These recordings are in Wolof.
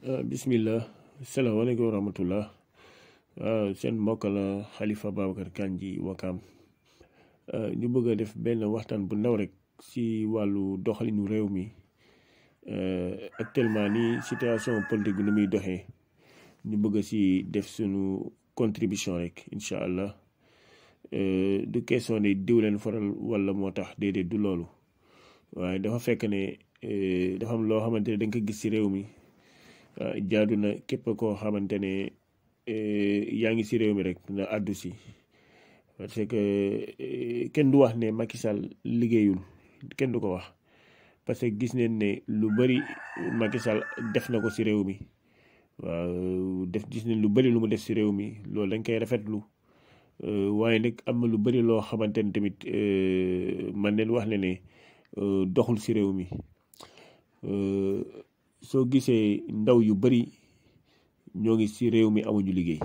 bismillah salaamaaleykum wa rahmatullah seen mbokk la xalifa ababacar kandji ouakam ñu bëgg a def benn waxtaan bu ndaw rek si wàllu doxalinu réew mi actuellement ni situation politique bi nu muy doxee ñu bëgg si def sunu contribution rek incha allah du question ne diw leen faral wala moo tax déedéet du loolu waaye dafa fekk ne dafa am loo xamante ne da nga ko gis si réew mi jaadu na képp koo xamante ne yaa ngi si réew mi rek na àddu si parce que kenn du wax ne Macky Sall liggéeyul kenn du ko wax parce que gis neen ne lu bëri Macky Sall def na ko si réew mi waaw gis neen lu bëri lu mu def si réew mi loolu dañ koy rafetlu waaye nag am na lu bëri loo xamante ne tamit man leen wax ne doxul si réew mi soo gisee ndaw yu bari ñoo ngi ci réew mi amuñu liggéey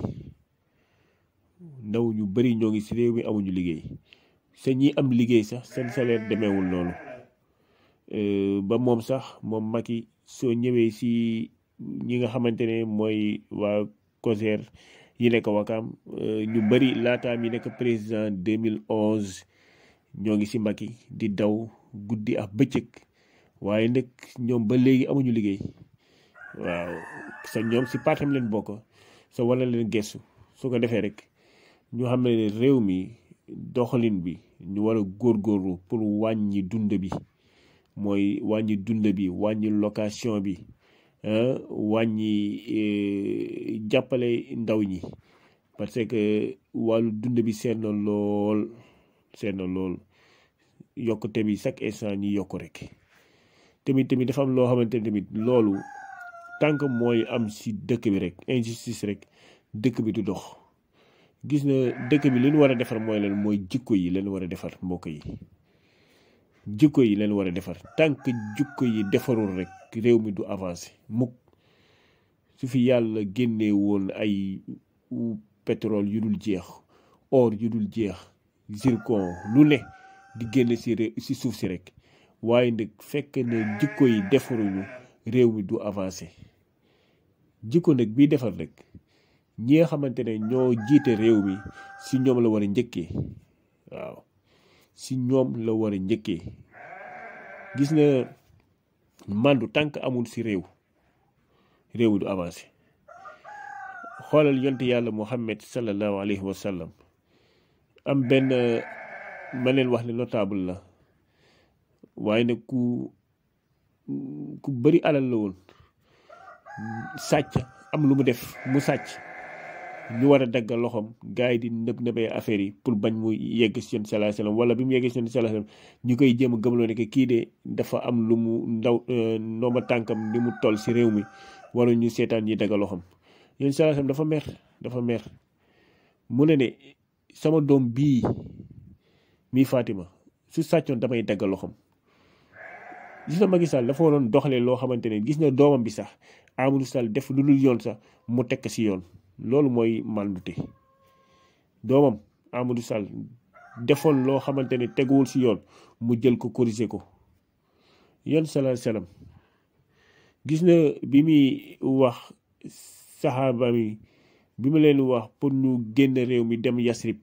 ndaw ñu bari ñoo ngi ci réew mi amuñu liggéey sa ñi am liggéey sax seen salaire demeewul noonu ba moom Macky soo ñëwee ci ñi nga xamante ne mooy waa COSER yi nekk Wakam ñu bari laataam yi nekk président 2011 ñoo ngi ci Macky di daw guddi ak bëccëg waaye nag ñoom ba léegi amuñu liggéey waaw sa ñoom si partam leen bokk sa wala leen gestu su ko defee rek ñu xam ne réew mi doxalin bi ñu war a góorgóorlu pour wàññi dund bi mooy wàññi dund bi wàññi location bi wàññi jàppale ndaw ñi parce que wàllu dund bi seet na lool yokkute bi chaque instant ñi yokku rek tamit dafa am loo xamante ne tamit loolu tant que mooy am si dëkk bi rek injustice rek dëkk bi du dox gis na dëkk bi li ñu war a defar mooy lan mooy jikko yi leen war a defar mbokk yi jikko yi leen war a defar tant que jikko yi defarul rek réew mi du avancé mukk su fi yàlla génnee woon ay pétrole yu dul jeex or yu dul jeex zircon lu ne di génn si suuf si rek waaye nag fekk ne jikko yi defaruñu réew mi du avancé jikko nag bii defar rek ñi nga xamante ne ñoo jiite réew mi si ñoom la war a njëkkee waaw si ñoom la war a njëkkee gis nga mandu tànk amul si réew mi du avancé xoolal yonte yàlla Muhammad sallallahu alayhi wa sallam am benn ma leen wax ne notable la waaye nag ku bëri alal la woon sàcc am lu mu def mu sàcc ñu war a daggal loxoom gars yi di nëbee affaire yi pour bañ mu yegg si yoon sallallahu alayhi wasallam wala bi mu yeggee si yoon sallallahu alayhi wasallam ñu koy jéem a gëmloo ne que kii de dafa am lu mu ndooma tànkam ni mu toll si réew mi wala ñu seetaan ñi daggal loxoom yoon sallallahu alayhi wasallam dafa mer mu ne sama doom bii mii Fatima su sàccoon damay daggal loxoom. gis na Macky Sall dafa waroon doxalee loo xamante ne gis na doomam bi sax Amadou Sall def lu dul yoon sax mu tekk si yoon loolu mooy màndute doomam Amadou Sall defoon loo xamante ne teguwul si yoon mu jël ko corriger ko yoon sallallahu alayhi wasallam gis na bi muy wax saxaaba mi bi mu leen wax pour ñu génn réew mi dem Yasrib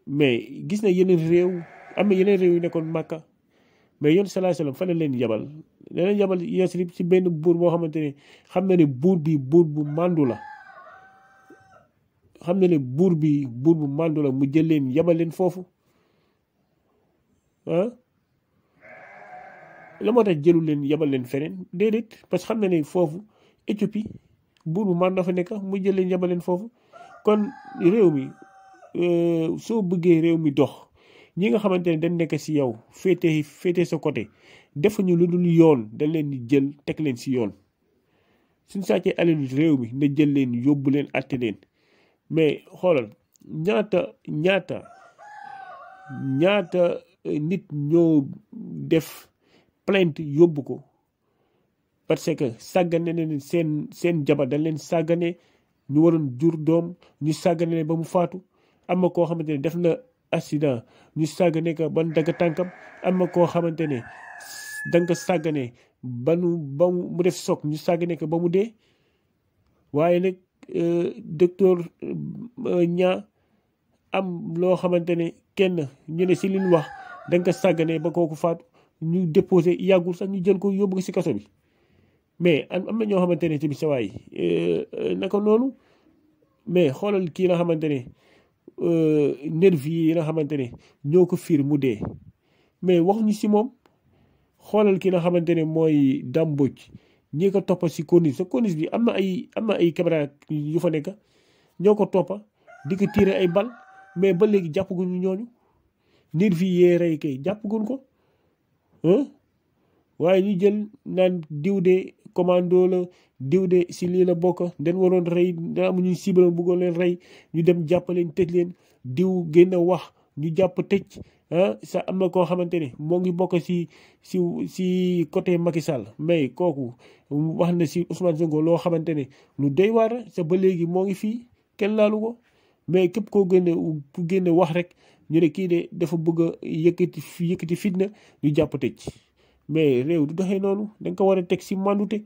mais gis na yeneen réew am na yeneen réew yu nekkoon Makka mais yoon sallallahu alayhi wasallam fan la leen yabal Yasrib ci benn buur boo xamante ne xam na ne buur bu màndu la mu jël leen yabal leen foofu la moo tax jëlul leen yabal leen feneen déedéet parce que xam na ne foofu Éthiopie buur bu màndu fa nekk mu jël leen yabal leen foofu kon réew mi soo bëggee réew mi dox ñi nga xamante ne dañ nekk ci yow féete sa côté defuñu lu dul yoon dañ leen di jël teg leen ci yoon suñ sàccee alalu réew mi na jël leen yóbbu leen àtte leen mais xoolal ñaata nit ñoo def plainte yóbbu ko parce que sàggane leen seen jabar dañ leen sàggane ñu waroon jur doom ñu sàggane leen ba mu faatu am na koo xamante ne def na accident ñu sàggane ko ban dagg tànkam am na koo xamante ne danga sàggane ba mu def soog ñu sàggane ko ba mu dee. waaye nag docteur ñaa am loo xamante ne kenn ñu ne si li ñu wax dañ ko sàggane ba kooku faatu ñu déposé yàggul sax ñu jël ko yóbbu ko si kaso bi. mais am na ñoo xamante ne tamit sawaay naka noonu mais xoolal kii nga xamante ne nervi yi nga xamante ne ñoo ko fiir mu dee mais waxuñu si moom. xoolal ki nga xamante ne mooy dàmbooj ñi ko toppa si corniche sa corniche bi am na ay caméra yu fa nekk ñoo ko toppa di ko tiire ay bal mais ba léegi jàppaguñu ñooñu nervi yee rey kay jàppaguñ ko waaye ñu jël naan diw de commando la diw de si lii la bokk den waroon rey da am ñu cible bëggoon leen rey ñu dem jàppaleen tëj leen diw génn wax ñu jàpp tëj sa am na koo xamante ne moo ngi bokk si côté Macky Sall mais kooku wax na si Ousmane Sonko loo xamante ne lu doy waar sa ba léegi moo ngi fii kenn laalu ko mais képp koo génne wax rek ñu ne kii de dafa bëgg a yëkkati fitna ñu jàpp tëj mais réew du doxee noonu da nga ko war a teg si mandute